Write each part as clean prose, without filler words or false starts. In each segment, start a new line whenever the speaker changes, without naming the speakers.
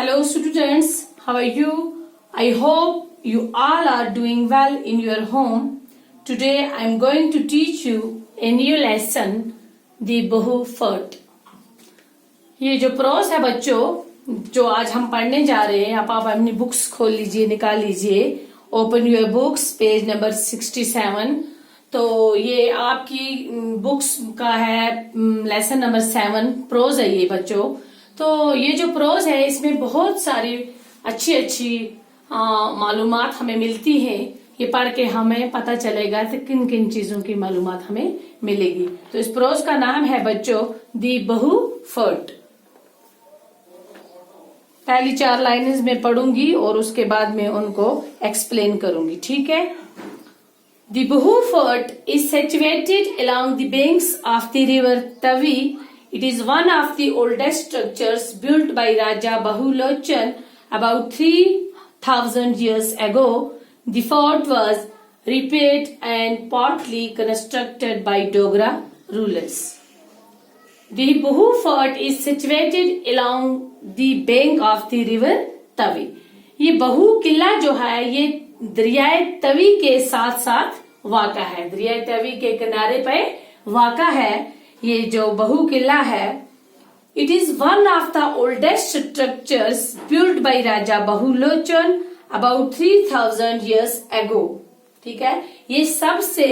Hello students, how are you? I hope you all are doing well in your home. Today I am going to teach you a new lesson, the बहुफर्ट। ये जो pros है बच्चों, जो आज हम पढ़ने जा रहे हैं, आप अपनी बुक्स खोल लीजिए, निकाल लीजिए। Open your books, page number 67। तो ये आपकी बुक्स का है लेसन नंबर 7, प्रोज है ये बच्चों। तो ये जो प्रोज है इसमें बहुत सारी अच्छी अच्छी मालूमात हमें मिलती हैं। ये पढ़ के हमें पता चलेगा कि किन किन चीजों की मालूमात हमें मिलेगी। तो इस प्रोज का नाम है बच्चों दी बहुफर्ट। पहली 4 लाइन्स में पढ़ूंगी और उसके बाद में उनको एक्सप्लेन करूंगी, ठीक है। The Bahu fort is situated along the banks of the river Tavi. It is one of the oldest structures built by Raja Bahulochan about 3000 years ago. The fort was repaired and partly constructed by Dogra rulers. The Bahu fort is situated along the bank of the river Tavi. ये बहु किला जो है ये दरियाए तवी के साथ साथ वाक़ा है, दरियाए तवी के किनारे पे वाक़ा है। ये जो बहु किला है, it is one of the oldest structures built by Raja Bahulochan about 3000 years ago। ठीक है, ये सबसे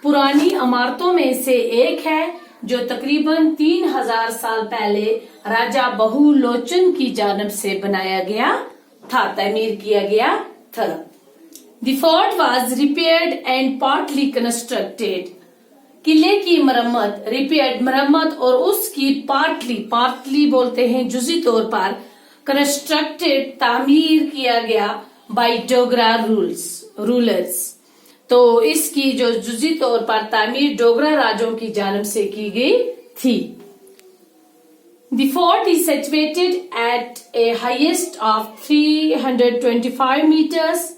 पुरानी इमारतों में से एक है जो तकरीबन 3000 साल पहले राजा बहुलोचन की जानब से बनाया गया था, तामीर किया गया था। The fort was repaired and partly constructed. किले की मरम्मत, रिपेयर्ड मरम्मत और उसकी पार्टली बोलते हैं जुजी तौर पर, कंस्ट्रक्टेड तामीर किया गया बाय डोगरा रूलर्स। तो इसकी जो जुजी तौर पर तामीर डोगरा राजों की जानब से की गई थी। The fort is situated at A highest of 325 meters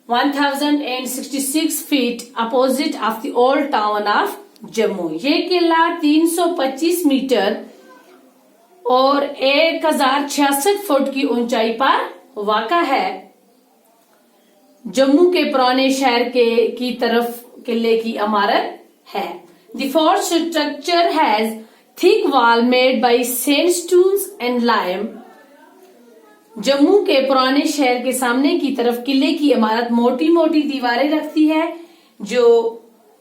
1066 feet opposite of the old town of Jammu. ये किला 325 मीटर और 1066 फुट की ऊंचाई पर वाक़ा है। जम्मू के पुराने शहर की तरफ किले की इमारत है। The fort structure has thick wall made by sandstones and lime. Jammu के पुराने शहर के सामने की तरफ किले की इमारत मोटी मोटी दीवारें रखती है जो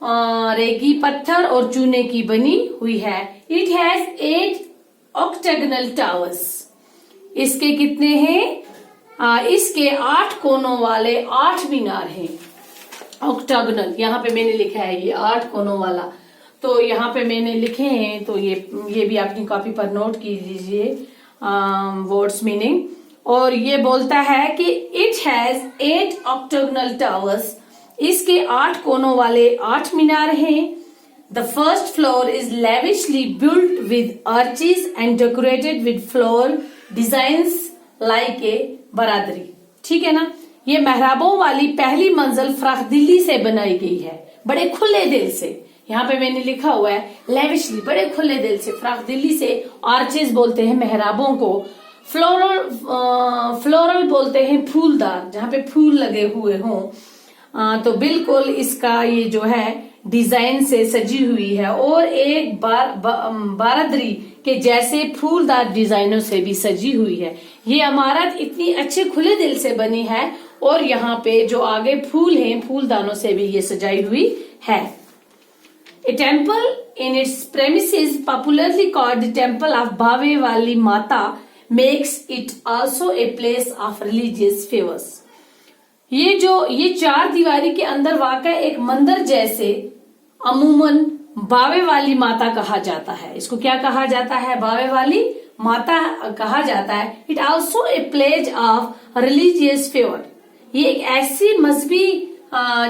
रेगी पत्थर और चूने की बनी हुई है। It has 8 octagonal towers. इसके कितने हैं? इसके 8 कोनों वाले 8 मीनार हैं। ऑक्टागोनल यहाँ पे मैंने लिखा है, ये 8 कोनों वाला। तो यहाँ पे मैंने लिखे हैं, तो ये भी अपनी कॉपी पर नोट कीजिए वर्ड्स मीनिंग। और ये बोलता है कि इट हैज 8 ऑक्टागोनल टावर्स। इसके 8 कोनों वाले 8 मीनार हैं। The first floor is lavishly built with arches and decorated with floral designs like a बरादरी। ठीक है ना। ये मेहराबों वाली पहली मंजिल फराख दिल्ली से बनाई गई है, बड़े खुले दिल से। यहाँ पे मैंने लिखा हुआ है लेविशली, बड़े खुले दिल से, फराख दिल्ली से। आर्चेस बोलते हैं मेहराबों को। फ्लोरल बोलते हैं फूलदार, जहाँ पे फूल लगे हुए हों। तो बिल्कुल इसका ये जो है डिजाइन से सजी हुई है और एक बारादरी के जैसे फूलदार डिजाइनों से भी सजी हुई है। ये इमारत इतनी अच्छे खुले दिल से बनी है और यहाँ पे जो आगे फूल हैं, फूलदानों से भी ये सजाई हुई है। A temple in its premises, popularly called the Temple of Bhave Wali Mata, makes it also a place of religious favors। ये 4 दीवारी के अंदर वाक़ा एक मंदिर जैसे अमूमन बावे वाली माता कहा जाता है। इसको क्या कहा जाता है? बावे वाली माता कहा जाता है। It also a place of religious favour. ये एक ऐसी मजहबी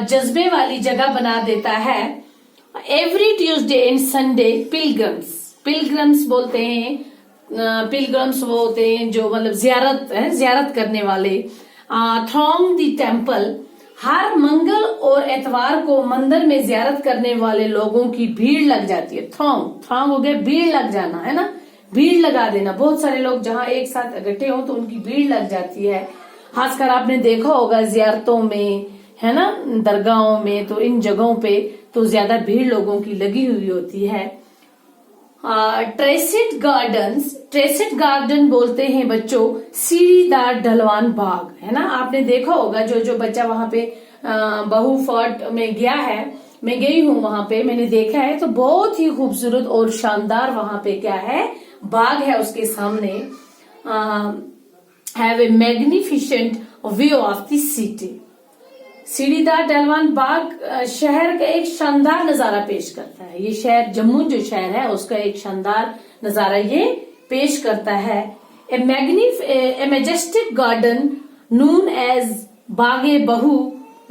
जज्बे वाली जगह बना देता है। Every Tuesday and Sunday pilgrims बोलते हैं, पिलग्रम्स वो होते हैं जो मतलब जियारत करने वाले। थ्रॉन्ग द टेम्पल, हर मंगल और एतवार को मंदिर में जियारत करने वाले लोगों की भीड़ लग जाती है। थ्रॉन्ग हो गया भीड़ लग जाना, है ना। भीड़ लगा देना। बहुत सारे लोग जहाँ एक साथ इकट्ठे हो तो उनकी भीड़ लग जाती है। खासकर आपने देखा होगा जियारतों में, है ना, दरगाहों में, तो इन जगहों पे तो ज्यादा भीड़ लोगों की लगी हुई होती है। ट्रेसिड गार्डन बोलते हैं बच्चों सीढ़ीदार ढलवान बाग, है ना। आपने देखा होगा जो बच्चा वहां पे बहू फोर्ट में गया है, मैं गई हूँ वहां पे, मैंने देखा है, तो बहुत ही खूबसूरत और शानदार वहां पे क्या है, बाग है। उसके सामने have a magnificent view of the city. सीढ़ीदार ढलवान बाग शहर का एक शानदार नजारा पेश करता है। ये शहर, जम्मू जो शहर है, उसका एक शानदार नजारा ये पेश करता है। ए मैजेस्टिक गार्डन नोन एज बागे बहू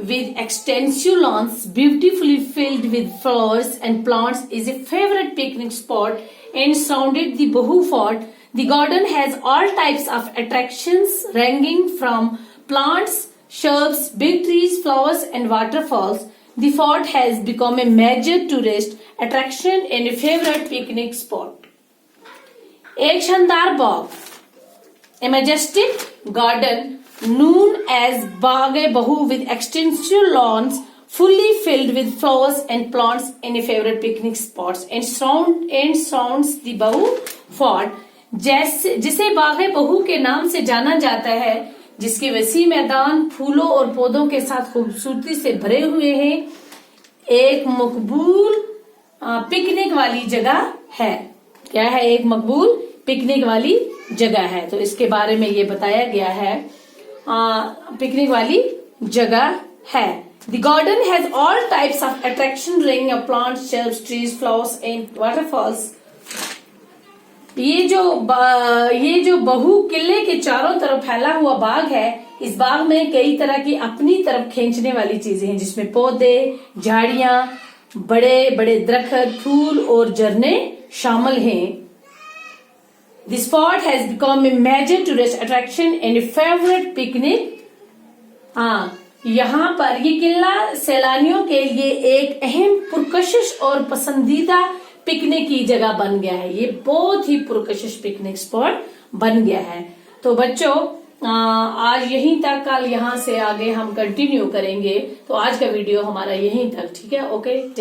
with extensive lawns beautifully filled with flowers and plants is a favorite picnic spot and surrounded the Bahu Fort. The garden has all types of attractions ranging from plants, shrubs, big trees, flowers and waterfalls. The fort has become a major tourist attraction and a favorite picnic spot. एक शानदार बाग, a majestic garden known as Baghe-Bahu with extensive lawns fully filled with flowers and plants and a favorite picnic spots and surrounds the Bahu Fort, जिसे बागे-बहू के नाम से जाना जाता है, जिसके वसी मैदान फूलों और पौधों के साथ खूबसूरती से भरे हुए हैं, एक मकबूल पिकनिक वाली जगह है। क्या है? एक मकबूल पिकनिक वाली जगह है। तो इसके बारे में ये बताया गया है, पिकनिक वाली जगह है। The garden has all types of attraction ranging of plants, shrubs, trees, flowers and waterfalls. ये जो बहू किले के चारों तरफ फैला हुआ बाग है, इस बाग में कई तरह की अपनी तरफ खींचने वाली चीजें हैं, जिसमें पौधे, झाड़ियां, बड़े बड़े दरख्त, फूल और झरने शामिल हैं। This spot has become a major tourist attraction and a favorite picnic. यहाँ पर ये किला सैलानियों के लिए एक अहम, पुरकशिश और पसंदीदा पिकनिक की जगह बन गया है। ये बहुत ही पुरकशिश पिकनिक स्पॉट बन गया है। तो बच्चों, आज यहीं तक, कल यहाँ से आगे हम कंटिन्यू करेंगे। तो आज का वीडियो हमारा यहीं तक, ठीक है? Okay, take